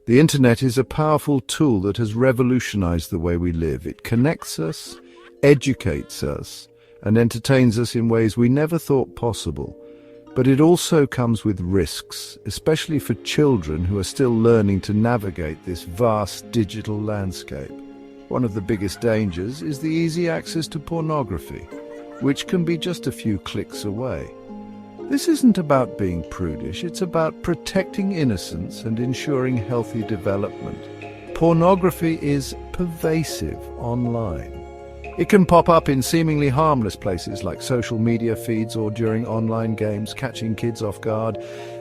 The internet is a powerful tool that has revolutionized the way we live. It connects us, educates us, and entertains us in ways we never thought possible. But it also comes with risks, especially for children who are still learning to navigate this vast digital landscape. One of the biggest dangers is the easy access to pornography, which can be just a few clicks away. This isn't about being prudish, it's about protecting innocence and ensuring healthy development. Pornography is pervasive online. It can pop up in seemingly harmless places like social media feeds or during online games, catching kids off guard.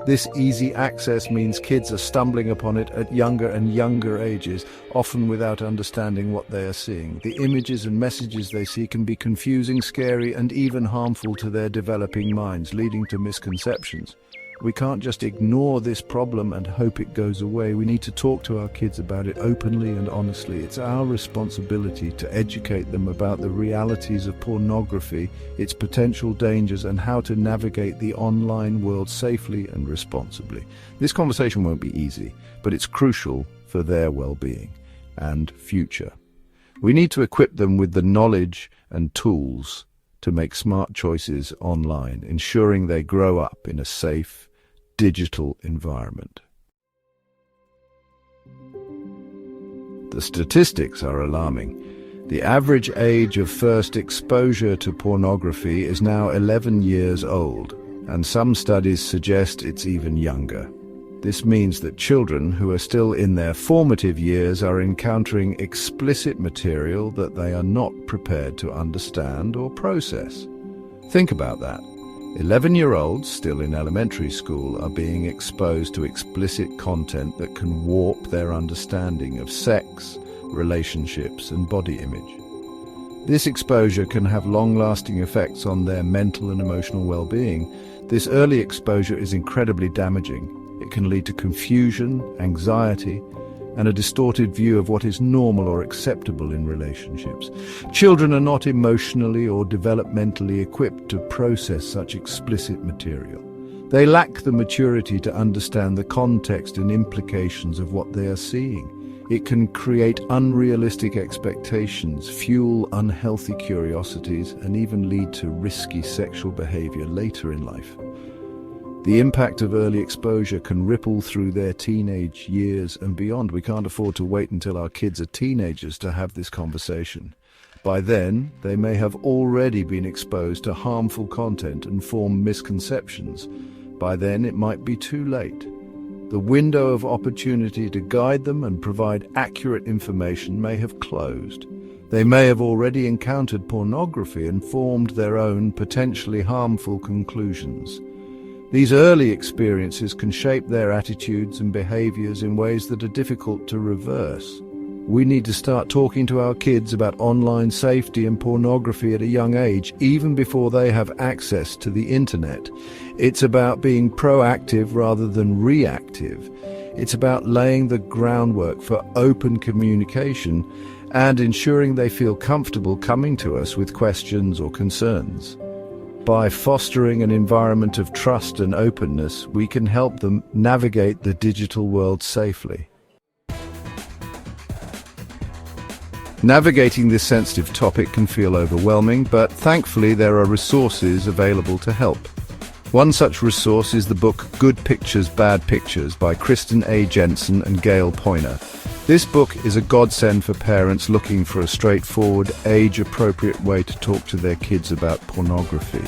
This easy access means kids are stumbling upon it at younger and younger ages, often without understanding what they are seeing. The images and messages they see can be confusing, scary, and even harmful to their developing minds, leading to misconceptions. We can't just ignore this problem and hope it goes away. We need to talk to our kids about it openly and honestly. It's our responsibility to educate them about the realities of pornography, its potential dangers, and how to navigate the online world safely and responsibly. This conversation won't be easy, but it's crucial for their well-being and future. We need to equip them with the knowledge and tools to make smart choices online, ensuring they grow up in a safe, digital environment. The statistics are alarming. The average age of first exposure to pornography is now 11 years old, and some studies suggest it's even younger. This means that children who are still in their formative years are encountering explicit material that they are not prepared to understand or process. Think about that. 11-year-olds still in elementary school are being exposed to explicit content that can warp their understanding of sex, relationships, and body image. This exposure can have long-lasting effects on their mental and emotional well-being. This early exposure is incredibly damaging. It can lead to confusion, anxiety, and a distorted view of what is normal or acceptable in relationships. Children are not emotionally or developmentally equipped to process such explicit material. They lack the maturity to understand the context and implications of what they are seeing. It can create unrealistic expectations, fuel unhealthy curiosities, and even lead to risky sexual behavior later in life. The impact of early exposure can ripple through their teenage years and beyond. We can't afford to wait until our kids are teenagers to have this conversation. By then, they may have already been exposed to harmful content and form misconceptions. By then, it might be too late. The window of opportunity to guide them and provide accurate information may have closed. They may have already encountered pornography and formed their own potentially harmful conclusions. These early experiences can shape their attitudes and behaviors in ways that are difficult to reverse. We need to start talking to our kids about online safety and pornography at a young age, even before they have access to the internet. It's about being proactive rather than reactive. It's about laying the groundwork for open communication and ensuring they feel comfortable coming to us with questions or concerns. By fostering an environment of trust and openness, we can help them navigate the digital world safely. Navigating this sensitive topic can feel overwhelming, but thankfully there are resources available to help. One such resource is the book Good Pictures, Bad Pictures by Kristen A. Jensen and Gail Poyner. This book is a godsend for parents looking for a straightforward, age-appropriate way to talk to their kids about pornography.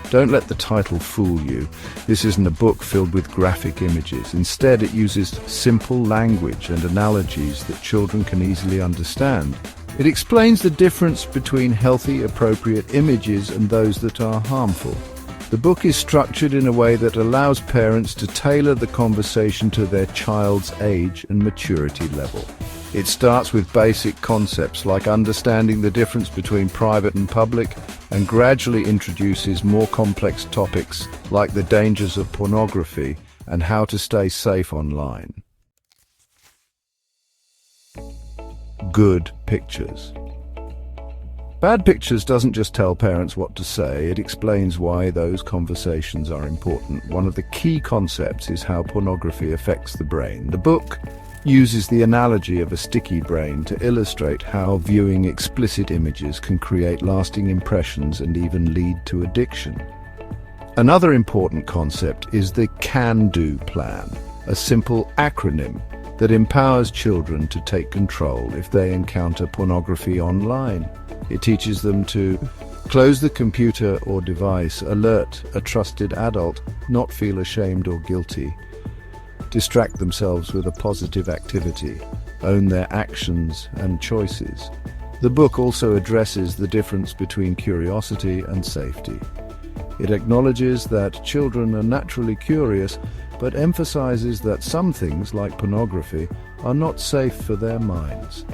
Don't let the title fool you. This isn't a book filled with graphic images. Instead, it uses simple language and analogies that children can easily understand. It explains the difference between healthy, appropriate images and those that are harmful. The book is structured in a way that allows parents to tailor the conversation to their child's age and maturity level. It starts with basic concepts like understanding the difference between private and public, and gradually introduces more complex topics like the dangers of pornography and how to stay safe online. Good Pictures. Bad Pictures doesn't just tell parents what to say, it explains why those conversations are important. One of the key concepts is how pornography affects the brain. The book uses the analogy of a sticky brain to illustrate how viewing explicit images can create lasting impressions and even lead to addiction. Another important concept is the can-do plan, a simple acronym that empowers children to take control if they encounter pornography online. It teaches them to close the computer or device, alert a trusted adult, not feel ashamed or guilty, distract themselves with a positive activity, own their actions and choices. The book also addresses the difference between curiosity and safety. It acknowledges that children are naturally curious, but emphasizes that some things, like pornography, are not safe for their minds.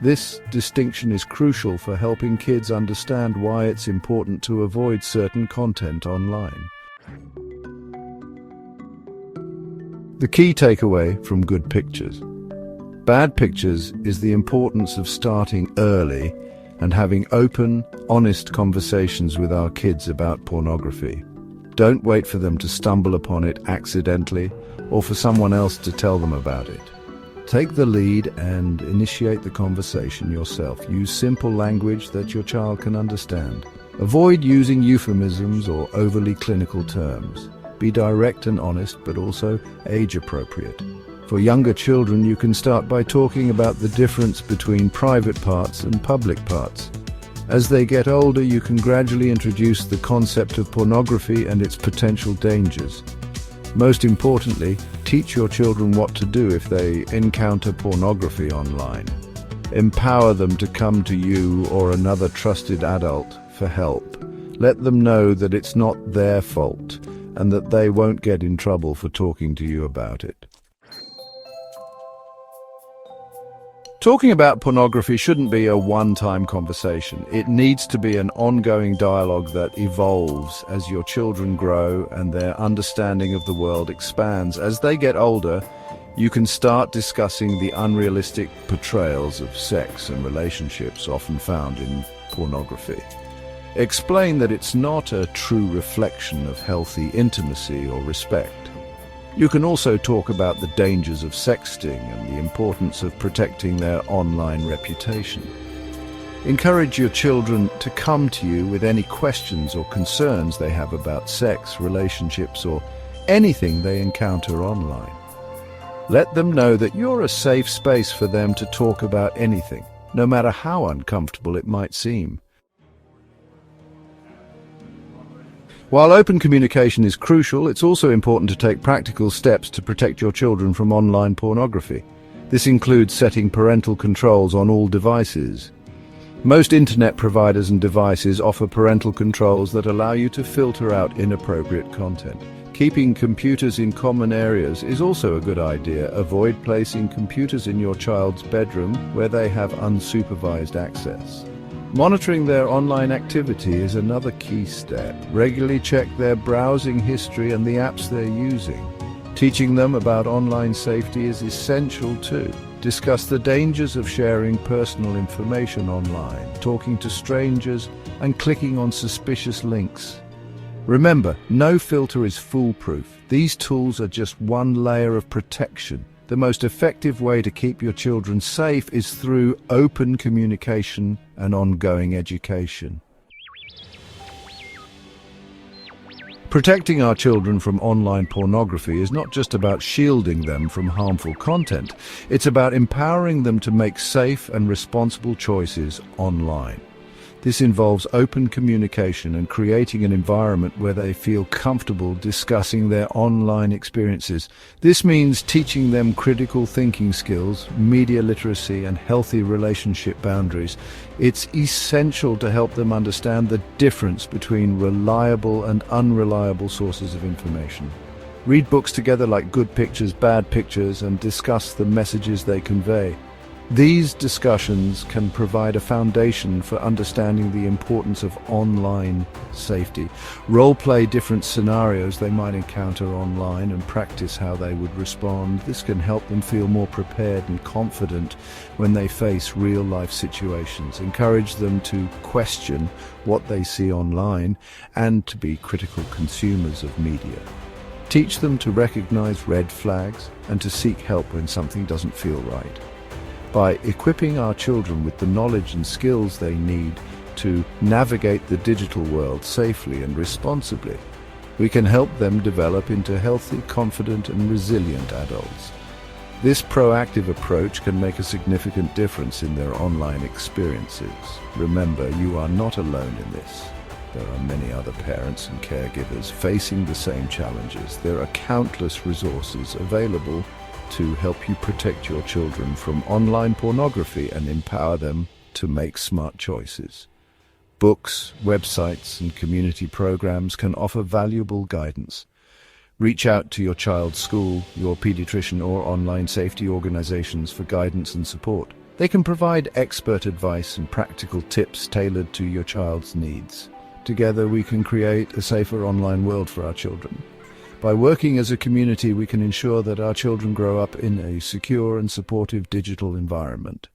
This distinction is crucial for helping kids understand why it's important to avoid certain content online. The key takeaway from Good Pictures. Bad Pictures is the importance of starting early and having open, honest conversations with our kids about pornography. Don't wait for them to stumble upon it accidentally or for someone else to tell them about it. Take the lead and initiate the conversation yourself. Use simple language that your child can understand. Avoid using euphemisms or overly clinical terms. Be direct and honest, but also age-appropriate. For younger children, you can start by talking about the difference between private parts and public parts. As they get older, you can gradually introduce the concept of pornography and its potential dangers. Most importantly, teach your children what to do if they encounter pornography online. Empower them to come to you or another trusted adult for help. Let them know that it's not their fault and that they won't get in trouble for talking to you about it. Talking about pornography shouldn't be a one-time conversation. It needs to be an ongoing dialogue that evolves as your children grow and their understanding of the world expands. As they get older, you can start discussing the unrealistic portrayals of sex and relationships often found in pornography. Explain that it's not a true reflection of healthy intimacy or respect. You can also talk about the dangers of sexting and the importance of protecting their online reputation. Encourage your children to come to you with any questions or concerns they have about sex, relationships, or anything they encounter online. Let them know that you're a safe space for them to talk about anything, no matter how uncomfortable it might seem. While open communication is crucial, it's also important to take practical steps to protect your children from online pornography. This includes setting parental controls on all devices. Most internet providers and devices offer parental controls that allow you to filter out inappropriate content. Keeping computers in common areas is also a good idea. Avoid placing computers in your child's bedroom where they have unsupervised access. Monitoring their online activity is another key step. Regularly check their browsing history and the apps they're using. Teaching them about online safety is essential too. Discuss the dangers of sharing personal information online, talking to strangers, and clicking on suspicious links. Remember, no filter is foolproof. These tools are just one layer of protection. The most effective way to keep your children safe is through open communication and ongoing education. Protecting our children from online pornography is not just about shielding them from harmful content. It's about empowering them to make safe and responsible choices online. This involves open communication and creating an environment where they feel comfortable discussing their online experiences. This means teaching them critical thinking skills, media literacy, and healthy relationship boundaries. It's essential to help them understand the difference between reliable and unreliable sources of information. Read books together like Good Pictures, Bad Pictures, and discuss the messages they convey. These discussions can provide a foundation for understanding the importance of online safety. Role-play different scenarios they might encounter online and practice how they would respond. This can help them feel more prepared and confident when they face real-life situations. Encourage them to question what they see online and to be critical consumers of media. Teach them to recognize red flags and to seek help when something doesn't feel right. By equipping our children with the knowledge and skills they need to navigate the digital world safely and responsibly, we can help them develop into healthy, confident, and resilient adults. This proactive approach can make a significant difference in their online experiences. Remember, you are not alone in this. There are many other parents and caregivers facing the same challenges. There are countless resources available to help you protect your children from online pornography and empower them to make smart choices. Books, websites, and community programs can offer valuable guidance. Reach out to your child's school, your pediatrician, or online safety organizations for guidance and support. They can provide expert advice and practical tips tailored to your child's needs. Together, we can create a safer online world for our children. By working as a community, we can ensure that our children grow up in a secure and supportive digital environment.